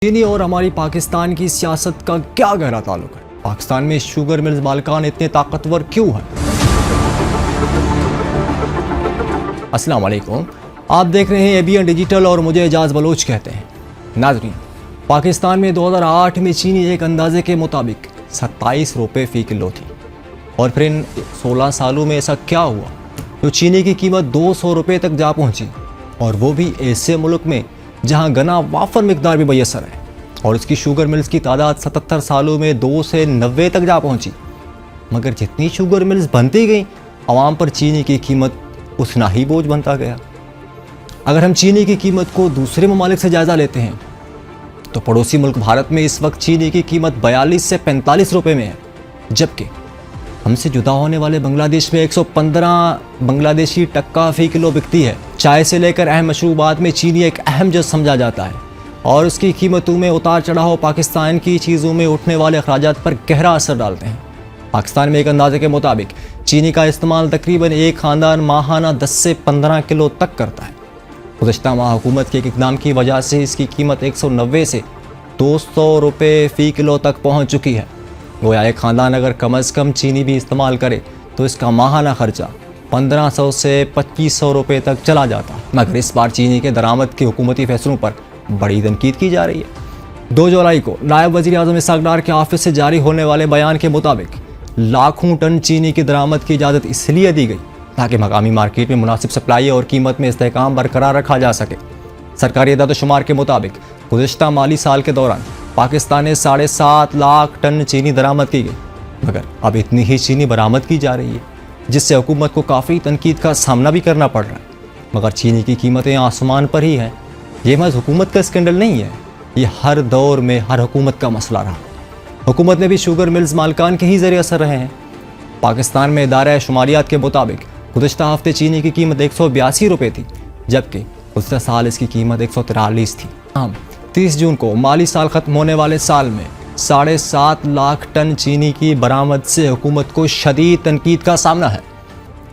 चीनी और हमारी पाकिस्तान की सियासत का क्या गहरा ताल्लुक है? पाकिस्तान में शुगर मिल्स मालिकान इतने ताकतवर क्यों हैं? अस्सलाम वालेकुम, आप देख रहे हैं एबीएन डिजिटल और मुझे एजाज बलोच कहते हैं। नाज़रीन, पाकिस्तान में 2008 में चीनी एक अंदाजे के मुताबिक 27 रुपये फ़ी किलो थी और फिर इन 16 सालों में ऐसा क्या हुआ तो चीनी की कीमत 200 रुपये तक जा पहुंची, और वो भी ऐसे मुल्क में जहां गना वाफर मिकदार भी मैसर है, और इसकी शुगर मिल्स की तादाद 77 सालों में 2 से 90 तक जा पहुंची। मगर जितनी शुगर मिल्स बनती गई, आवाम पर चीनी की कीमत उतना ही बोझ बनता गया। अगर हम चीनी की कीमत को दूसरे ममालिक से जायज़ा लेते हैं तो पड़ोसी मुल्क भारत में इस वक्त चीनी की कीमत 42 से 45 रुपये में है, जबकि हमसे जुदा होने वाले बांग्लादेश में 115 बांग्लादेशी टक्का फ़ी किलो बिकती है। चाय से लेकर अहम मशरूबात में चीनी एक अहम जज समझा जाता है, और उसकी कीमतों में उतार चढ़ाव पाकिस्तान की चीज़ों में उठने वाले अखराजात पर गहरा असर डालते हैं। पाकिस्तान में एक अंदाजे के मुताबिक चीनी का इस्तेमाल तकरीबन एक ख़ानदान माहाना 10 से 15 किलो तक करता है। गुज़श्ता माह हुकूमत के एक इक़दाम की वजह से इसकी कीमत 190 से 200 रुपये फ़ी किलो तक पहुँच चुकी है। गोया एक ख़ानदान अगर कम अज़ कम चीनी भी इस्तेमाल करे तो इसका माहाना ख़र्चा 1500 से 2500 रुपये तक चला जाता। मगर इस बार चीनी के दरामद के हुकूमती फैसलों पर बड़ी तनकीद की जा रही है। 2 जुलाई को नायब वज़ीर आज़म इसहाक़ डार के ऑफिस से जारी होने वाले बयान के मुताबिक लाखों टन चीनी की दरामद की इजाज़त इसलिए दी गई ताकि मकामी मार्केट में मुनासिब सप्लाई और कीमत में इस्तेहकाम बरकरार रखा जा सके। सरकारी अदाद शुमार के मुताबिक गुज़श्ता माली साल के दौरान पाकिस्तान में 7.5 लाख टन चीनी दरामद की गई, मगर अब इतनी ही चीनी बरामद की जा रही है, जिससे हुकूमत को काफ़ी तनकीद का सामना भी करना पड़ रहा है। मगर चीनी की कीमतें आसमान पर ही हैं। ये महज हुकूमत का स्कैंडल नहीं है, ये हर दौर में हर हुकूमत का मसला रहा। हुकूमत में भी शुगर मिल्स मालिकान के ही ज़रिए असर रहे हैं। पाकिस्तान में इदारा शुमारियात के मुताबिक गुज़श्ता हफ्ते चीनी की कीमत 182 रुपये थी, जबकि गुज़श्ता साल इसकी कीमत 143 थी। 30 जून को माली साल ख़त्म होने वाले साल में 7.5 लाख टन चीनी की बरामद से हुकूमत को शदीद तनकीद का सामना है।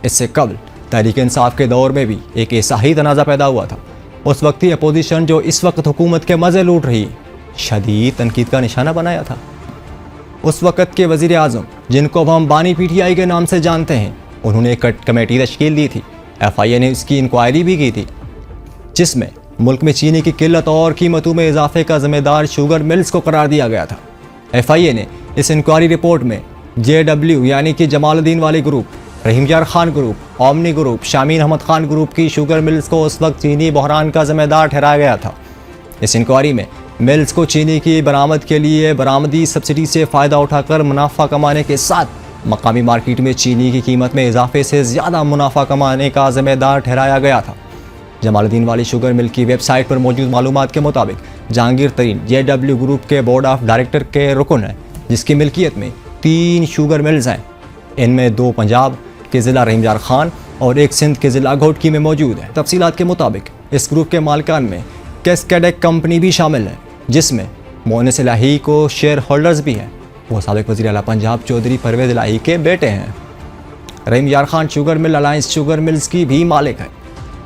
इससे कबल तहरीक इंसाफ के दौर में भी एक ऐसा ही तनाज़ा पैदा हुआ था। उस वक्त ही अपोजिशन जो इस वक्त हुकूमत के मज़े लूट रही शदीद तनकीद का निशाना बनाया था। उस वक्त के वज़ीर आज़म, जिनको अब हम बानी PTI के नाम से जानते हैं, उन्होंने एक कमेटी तश्कील दी थी। FIA ने इसकी इंक्वायरी भी की थी, जिसमें मुल्क में चीनी की किल्लत और कीमतों में इजाफे का ज़िम्मेदार शुगर मिल्स को करार दिया गया था। FIA ने इस इंक्वायरी रिपोर्ट में JW यानी कि जमालुद्दीन वाली ग्रुप, Rahim Yar Khan group, Omni group, Shamim Ahmed Khan group की शुगर मिल्स को उस वक्त चीनी बहरान का ज़िम्मेदार ठहराया गया था। इस इंक्वायरी में मिल्स को चीनी की बरामद के लिए बरामदी सब्सिडी से फ़ायदा उठाकर मुनाफा कमाने के साथ मकामी मार्केट में चीनी की कीमत में इजाफे से ज़्यादा मुनाफा कमाने का ज़िम्मेदार ठहराया गया था। जमालुद्दीन वाली शुगर मिल की वेबसाइट पर मौजूद मालूमात के मुताबिक जहांगीर तरीन JW ग्रुप के बोर्ड ऑफ डायरेक्टर के रुकन है, जिसकी मिल्कियत में 3 शुगर मिल्स हैं। इनमें 2 पंजाब के ज़िला रहीम यार खान और एक सिंध के ज़िला घोटकी में मौजूद है। तफसीलात के मुताबिक इस ग्रुप के मालिकान में कैस्केडेक कंपनी भी शामिल है, जिसमें मोनिस इलाही को शेयर होल्डर्स भी हैं। वो साबिक वज़ीर आला पंजाब चौधरी परवेज़ इलाही के बेटे हैं। रहीम Yar Khan sugar mill alliance sugar mills की भी मालिक है।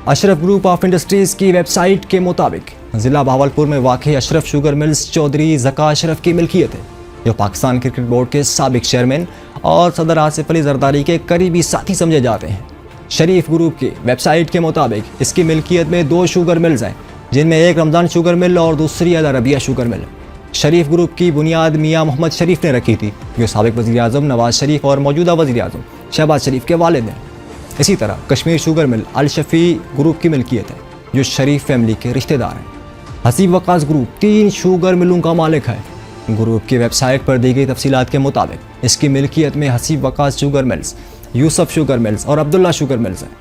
अशरफ ग्रुप ऑफ इंडस्ट्रीज़ की वेबसाइट के मुताबिक ज़िला भावलपुर में वाक़ई अशरफ शुगर मिल्स चौधरी ज़का अशरफ की मिल्कियत है, जो पाकिस्तान क्रिकेट बोर्ड के साबिक चेयरमैन और सदर आसिफ अली जरदारी के करीबी साथी समझे जाते हैं। शरीफ ग्रुप की वेबसाइट के मुताबिक इसकी मिल्कियत में 2 शुगर मिल्स हैं, जिनमें एक रमज़ान शुगर मिल और दूसरी अल अरबिया शुगर मिल। शरीफ ग्रुप की बुनियाद मियाँ मोहम्मद शरीफ ने रखी थी, जो साबिक वज़ीर आज़म नवाज शरीफ और मौजूदा वज़ीर आज़म शहबाज शरीफ के वालिद हैं। इसी तरह कश्मीर शुगर मिल अल शफ़ी ग्रुप की मिल्कियत है, जो शरीफ फैमिली के रिश्तेदार हैं। हसीब वक़ास ग्रुप 3 शुगर मिलों का मालिक है। ग्रुप की वेबसाइट पर दी गई तफसीलात के मुताबिक इसकी मिल्कियत में Haseeb Waqas sugar mills, Yusuf sugar mills और अब्दुल्ला शुगर मिल्स हैं।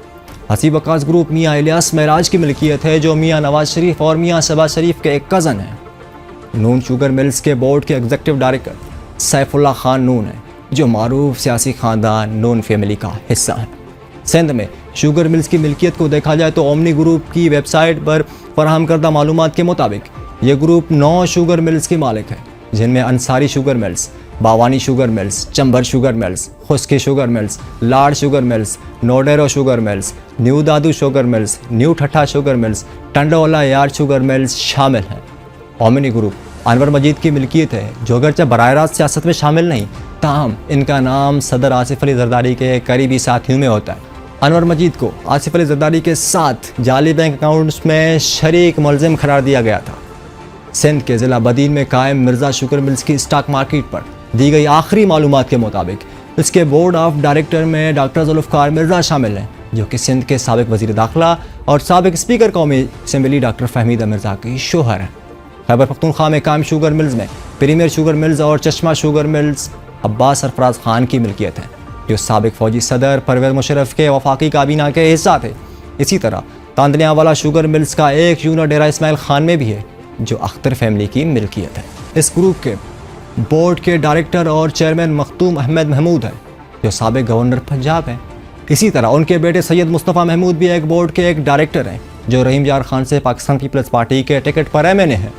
हसीब वक़ास ग्रुप मियाँ इलियास महराज की मिल्कियत है, जो मियाँ नवाज शरीफ और मियाँ शहबाज शरीफ के एक कज़न हैं। नून शुगर मिल्स के बोर्ड के एग्जीक्यूटिव डायरेक्टर सैफुल्ला खान नून है, जो मारूफ सियासी ख़ानदान नून फैमिली का हिस्सा है। सिंध में शुगर मिल्स की मिल्कियत को देखा जाए तो ओमनी ग्रुप की वेबसाइट पर फराहम करदा मालूमात के मुताबिक ये ग्रुप 9 शुगर मिल्स के मालिक है, जिनमें Ansari sugar mills, Bawani sugar mills, Chambar sugar mills, Khoski sugar mills, Lar sugar mills, Naudero sugar mills, new Dadu sugar mills, new Thatta sugar mills, Tando Allahyar sugar mills शामिल हैं। ओमनी ग्रुप अनवर मजीद की मिल्कियत है, जो अगरचे बराह रास्त सियासत में शामिल नहीं, ताहम इनका नाम सदर आसिफ अली जरदारी के करीबी साथियों में होता है। अनवर मजीद को आसिफ अली जरदारी के साथ जाली बैंक अकाउंट्स में शरीक मुलजिम करार दिया गया था। सिंध के ज़िला बदीन में कायम मिर्ज़ा शुगर मिल्स की स्टॉक मार्केट पर दी गई आखिरी मालूमात के मुताबिक इसके बोर्ड ऑफ डायरेक्टर में डॉक्टर जुल्फ़िकार मिर्ज़ा शामिल हैं, जो कि सिंध के साबिक वज़ीर दाखिला और साबिक स्पीकर कौमी असम्बली डॉक्टर फहमीदा मिर्ज़ा की शोहर हैं। खैबर पख्तूनख्वा में कायम शुगर मिल्स में प्रीमियर शुगर मिल्स और चश्मा शुगर मिल्स अब्बास सरफराज खान की मिल्कियत है, जो साबिक फौजी सदर परवेज़ मुशर्रफ के वफाकी काबीना के हिस्सा थे। इसी तरह तांदनियावाला शुगर मिल्स का एक यूनिट डेरा इस्माइल खान में भी है, जो अख्तर फैमिली की मिल्कियत है। इस ग्रुप के बोर्ड के डायरेक्टर और चेयरमैन मखदूम अहमद महमूद है, जो साबिक गवर्नर पंजाब है। इसी तरह उनके बेटे सैयद मुस्तफ़ा महमूद भी एक बोर्ड के एक डायरेक्टर हैं, जो रहीम यार खान से पाकिस्तान पीपल्स पार्टी के टिकट पर MNA है।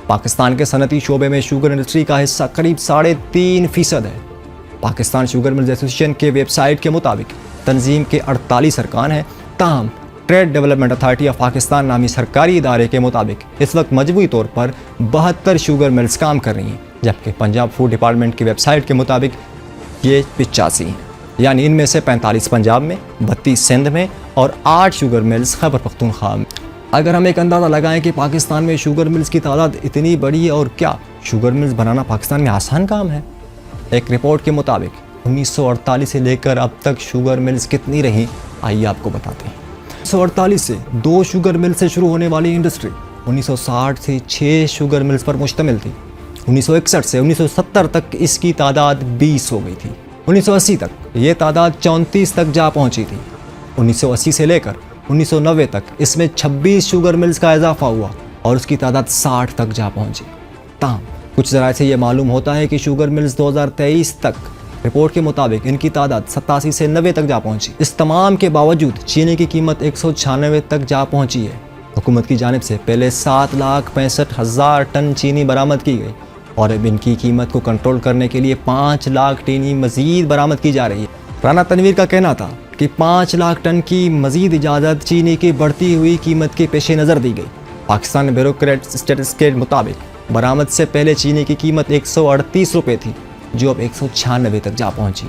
पाकिस्तान के सनती शोबे में शुगर इंडस्ट्री का हिस्सा करीब 3.5% है। पाकिस्तान शुगर मिल्स एसोसिएशन के वेबसाइट के मुताबिक तंजीम के 48 अरकान हैं, ताहम trade development authority of Pakistan नामी सरकारी इदारे के मुताबिक इस वक्त मजमूई तौर पर 72 शुगर मिल्स काम कर रही हैं, जबकि पंजाब फूड डिपार्टमेंट की वेबसाइट के मुताबिक ये 85 हैं। यानी इनमें से 45 पंजाब में, 32 सिंध में और 8 शुगर मिल्स खैबर पख्तूनख्वा में। अगर हम एक अंदाज़ा लगाएं कि पाकिस्तान में शुगर मिल्स की तादाद इतनी बड़ी है, और क्या शुगर मिल्स बनाना पाकिस्तान में आसान काम है? एक रिपोर्ट के मुताबिक 1948 से लेकर अब तक शुगर मिल्स कितनी रहीं, आइए आपको बताते हैं। 1948 से 2 शुगर मिल से शुरू होने वाली इंडस्ट्री 1960 से 6 शुगर मिल्स पर मुश्तमिल थी। 1961 से 1970 तक इसकी तादाद 20 हो गई थी। 1980 तक ये तादाद 34 तक जा पहुंची थी। 1980 से लेकर 1990 तक इसमें 26 शुगर मिल्स का इजाफा हुआ और उसकी तादाद 60 तक जा पहुंची। ताहम कुछ ज़राए से ये मालूम होता है कि शुगर मिल्स 2023 तक रिपोर्ट के मुताबिक इनकी तादाद 87 से 90 तक जा पहुंची। इस तमाम के बावजूद चीनी की कीमत 196 तक जा पहुंची है। हुकूमत की जानिब से पहले 7,65,000 टन चीनी बरामद की गई और अब इनकी कीमत को कंट्रोल करने के लिए 5 लाख टीनी मज़ीद बरामद की जा रही है। राना तनवीर का कहना था कि 5 लाख टन की मज़ीद इजाज़त चीनी की बढ़ती हुई कीमत के पेश नज़र दी गई। पाकिस्तान ब्यूरोक्रेट स्टेटस के मुताबिक बरामद से पहले चीनी की कीमत 138 रुपये थी, जो अब 196 तक जा पहुंची।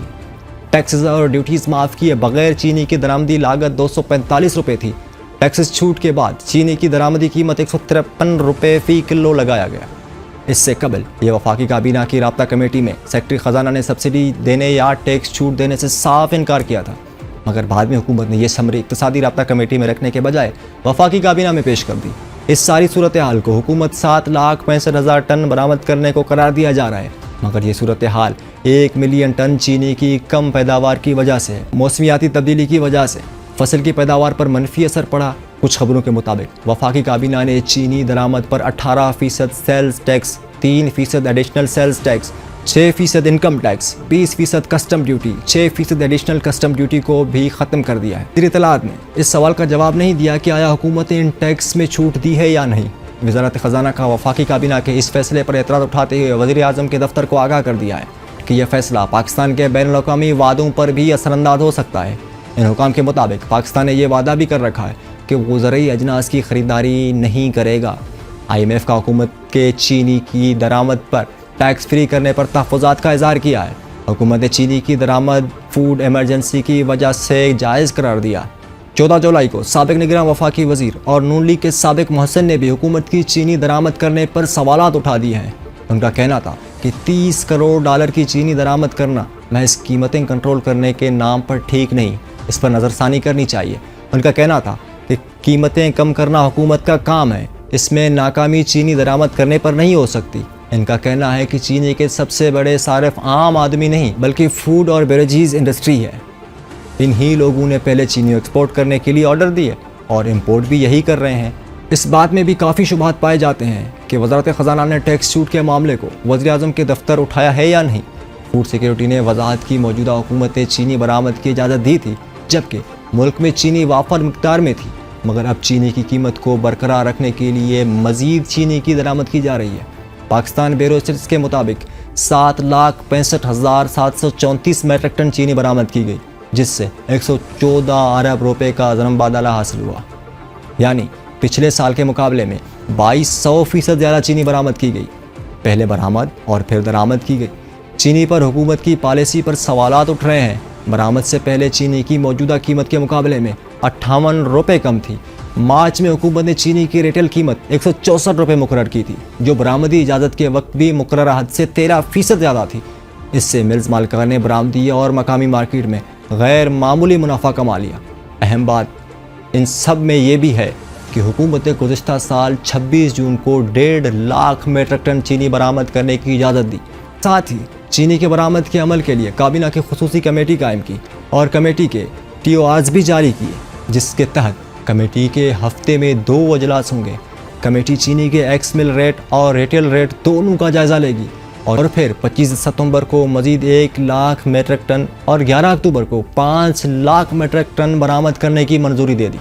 टैक्सेस और ड्यूटीज़ माफ़ किए बगैर चीनी की दरामदी लागत 245 रुपये थी। टैक्सेस छूट के बाद चीनी की दरामदी कीमत 153 रुपये फ़ी किलो लगाया गया। इससे कबल ये वफाकी काबीना की राब्ता कमेटी में सेक्रेटरी ख़जाना ने सब्सिडी देने या टैक्स छूट देने से साफ इनकार किया था, मगर बाद में हुकूमत ने यह समरी इक़्तिसादी राब्ता कमेटी में रखने के बजाय वफाकी काबीना में पेश कर दी। इस सारी सूरत हाल को हुकूमत 7,65,000 टन बरामद करने को करार दिया जा रहा है, मगर ये सूरत हाल 1 मिलियन टन चीनी की कम पैदावार की वजह से, मौसमियाती तब्दीली की वजह से फसल की पैदावार पर मनफी असर पड़ा। कुछ खबरों के मुताबिक वफाकी काबीना ने चीनी दरामद पर 18% sales tax, 3% additional sales tax, 6% income tax, 20% custom duty, 6% additional custom duty को भी ख़त्म कर दिया है। वज़ीर इत्तलात ने इस सवाल का जवाब नहीं दिया कि आया हुकूमत ने इन टैक्स में छूट दी है या नहीं। वज़ारत ख़जाना का वफाकी काबीना के इस फैसले पर एतराज़ उठाते हुए वज़ीर आज़म के दफ्तर को आगाह कर दिया है कि यह फैसला पाकिस्तान के बैनुल अक़वामी वादों पर भी असरअंदाज हो सकता है। इन हुकाम के मुताबिक पाकिस्तान ने यह वादा भी कर रखा है कि वो ज़रूरी अजनास की ख़रीदारी नहीं करेगा। IMF का हुकूमत के चीनी की दरामद पर टैक्स फ्री करने पर तहफ़्फ़ुज़ात का इज़हार किया है। हुकूमत ने चीनी की दरामद फूड एमरजेंसी की वजह से जायज़ करार दिया। 14 जुलाई को साबिक निगरान वफाकी वज़ीर और नून लीग के साबिक मोहसिन ने भी हुकूमत की चीनी दरामद करने पर सवालात उठा दिए हैं। उनका कहना था कि $30 करोड़ की चीनी दरामद करना महज कीमतें कंट्रोल करने के नाम पर ठीक नहीं, इस पर नज़रसानी करनी चाहिए। उनका कहना था कि कीमतें कम करना हुकूमत का काम है, इसमें नाकामी चीनी दरामद करने पर नहीं हो सकती। इनका कहना है कि चीनी के सबसे बड़े सारिफ आम आदमी नहीं बल्कि फूड और बेवरेजेस इंडस्ट्री है। इन्हीं लोगों ने पहले चीनी एक्सपोर्ट करने के लिए ऑर्डर दिए और इंपोर्ट भी यही कर रहे हैं। इस बात में भी काफ़ी शुबहात पाए जाते हैं कि वज़ारत ख़जाना ने टैक्स छूट के मामले को वज़ीर आज़म के दफ्तर उठाया है या नहीं। फूड सिक्योरिटी ने वजाहत की मौजूदा हुकूमत ने चीनी बरामद की इजाज़त दी थी, जबकि मुल्क में चीनी वाफर मिक़दार में थी, मगर अब चीनी की कीमत को बरकरार रखने के लिए मज़ीद चीनी की दरामद की जा रही है। पाकिस्तान ब्यूरो स्टैटिस्टिक्स के मुताबिक 7,65,734 मैट्रिक टन चीनी बरामद की गई, जिससे 114 अरब रुपए का ज़रमबादला हासिल हुआ। यानी पिछले साल के मुकाबले में 2200% ज़्यादा चीनी बरामद की गई। पहले बरामद और फिर दरामद की गई। चीनी पर हुकूमत की पॉलिसी पर सवालात उठ रहे हैं। बरामद से पहले चीनी की मौजूदा कीमत के मुकाबले में 58 रुपये कम थी। मार्च में हुकूमत ने चीनी की रिटेल कीमत 164 रुपये मुकर्रर की थी, जो बरामदी इजाज़त के वक्त भी मुकर्रर हद से 13% ज़्यादा थी। इससे मिल्स मालिकान ने बरामदी और मकामी मार्केट में गैर मामूली मुनाफा कमा लिया। अहम बात इन सब में ये भी है कि हुकूमत ने गुज़िश्ता साल 26 जून को 1.5 लाख मीट्रिक टन चीनी बरामद करने की इजाज़त दी। साथ ही चीनी के बरामद के अमल के लिए काबीना की खुसूसी कमेटी कायम की और कमेटी के TORs भी जारी किए, जिसके तहत कमेटी के हफ्ते में 2 अजलास होंगे। कमेटी चीनी के एक्स मिल रेट और रिटेल रेट दोनों का जायज़ा लेगी और फिर 25 सितंबर को मज़ीद 1 लाख मीट्रिक टन और 11 अक्टूबर को 5 लाख मीट्रिक टन बरामद करने की मंजूरी दे दी।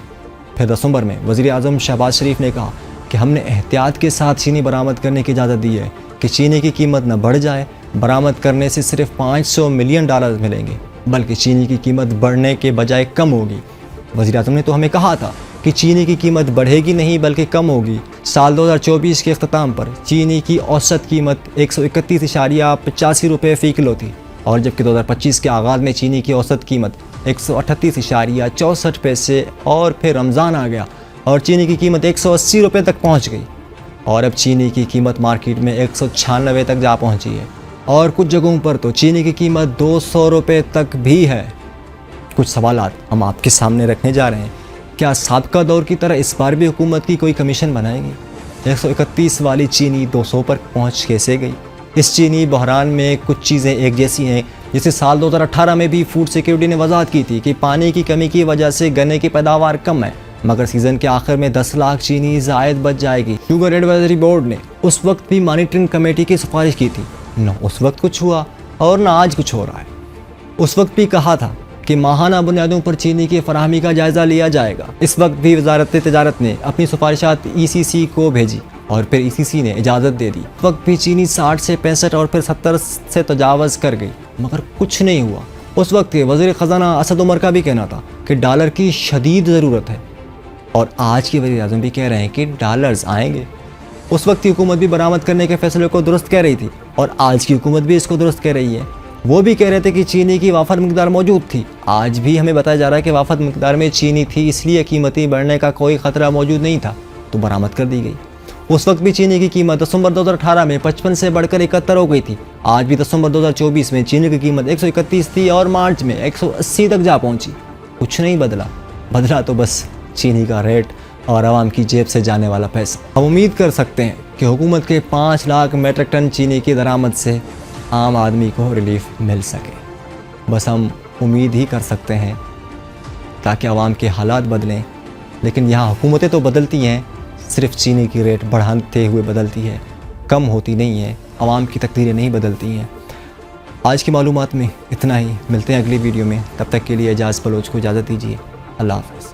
फिर दिसंबर में वज़ीर आज़म शहबाज शरीफ ने कहा कि हमने एहतियात के साथ चीनी बरामद करने की इजाज़त दी है कि चीनी की कीमत न बढ़ जाए। बरामद करने से सिर्फ $500 मिलियन मिलेंगे, बल्कि चीनी की कीमत बढ़ने के बजाय कम होगी। वज़ीर आज़म ने तो हमें कहा था कि चीनी की कीमत बढ़ेगी नहीं बल्कि कम होगी। साल 2024 के अख्ताम पर चीनी की औसत कीमत 131.85 रुपये फ़ी किलो थी और जबकि 2025 के आगाज़ में चीनी की औसत कीमत 138.64 पैसे और फिर रमज़ान आ गया और चीनी की कीमत 180 रुपये तक पहुँच गई और अब चीनी की कीमत मार्केट में 196 तक जा पहुँची है और कुछ जगहों पर तो चीनी की कीमत 200 रुपये तक भी है। कुछ सवालात हम आपके सामने रखने जा रहे हैं। क्या साबका दौर की तरह इस बार भी हुकूमत की कोई कमीशन बनाएगी? 131 वाली चीनी 200 पर पहुंच कैसे गई? इस चीनी बहरान में कुछ चीज़ें एक जैसी हैं। जैसे साल 2018 में भी फूड सिक्योरिटी ने वजाहत की थी कि पानी की कमी की वजह से गन्ने की पैदावार कम है, मगर सीज़न के आखिर में 10 लाख चीनी ज़ायद बच जाएगी। शुगर एडवाइजरी बोर्ड ने उस वक्त भी मॉनिटरिंग कमेटी की सिफारिश की थी। न उस वक्त कुछ हुआ और न आज कुछ हो रहा है। उस वक्त भी कहा था कि माहाना बुनियादों पर चीनी की फराहमी का जायज़ा लिया जाएगा। इस वक्त भी वजारत तिजारत ने अपनी सिफारिशात ECC को भेजी और फिर ECC ने इजाज़त दे दी। उस वक्त भी चीनी 60 से 65 और फिर 70 से तजावज़ कर गई, मगर कुछ नहीं हुआ। उस वक्त के वज़ीर ख़जाना असद उमर का भी कहना था कि डॉलर की शदीद ज़रूरत है और आज के वज़ीर आज़म भी कह रहे हैं कि डॉलर्स आएंगे। उस वक्त की हुकूमत भी बरामद करने के फैसले को दुरुस्त कह रही थी और आज की हुकूमत भी इसको दुरुस्त कह रही है। वो भी कह रहे थे कि चीनी की वाफर मकदार मौजूद थी। आज भी हमें बताया जा रहा है कि वाफर मकदार में चीनी थी, इसलिए कीमतें बढ़ने का कोई ख़तरा मौजूद नहीं था, तो बरामद कर दी गई। उस वक्त भी चीनी की कीमत दिसंबर 2018 में 55 से बढ़कर 71 हो गई थी। आज भी दिसंबर 2024 में चीनी की कीमत 131 थी और मार्च में 180 तक जा पहुँची। कुछ नहीं बदला तो बस चीनी का रेट और आवाम की जेब से जाने वाला पैसा। हम उम्मीद कर सकते हैं कि हुकूमत के 5 लाख मीट्रिक टन चीनी की दरामद से आम आदमी को रिलीफ मिल सके। बस हम उम्मीद ही कर सकते हैं ताकि आवाम के हालात बदलें। लेकिन यहाँ हुकूमतें तो बदलती हैं, सिर्फ चीनी की रेट बढ़ाते हुए बदलती है, कम होती नहीं है। आवाम की तकदीरें नहीं बदलती हैं। आज की मालूमात में इतना ही। मिलते हैं अगली वीडियो में, तब तक के लिए एजाज़ बलोच को इजाज़त दीजिए। अल्लाह हाफ़िज़।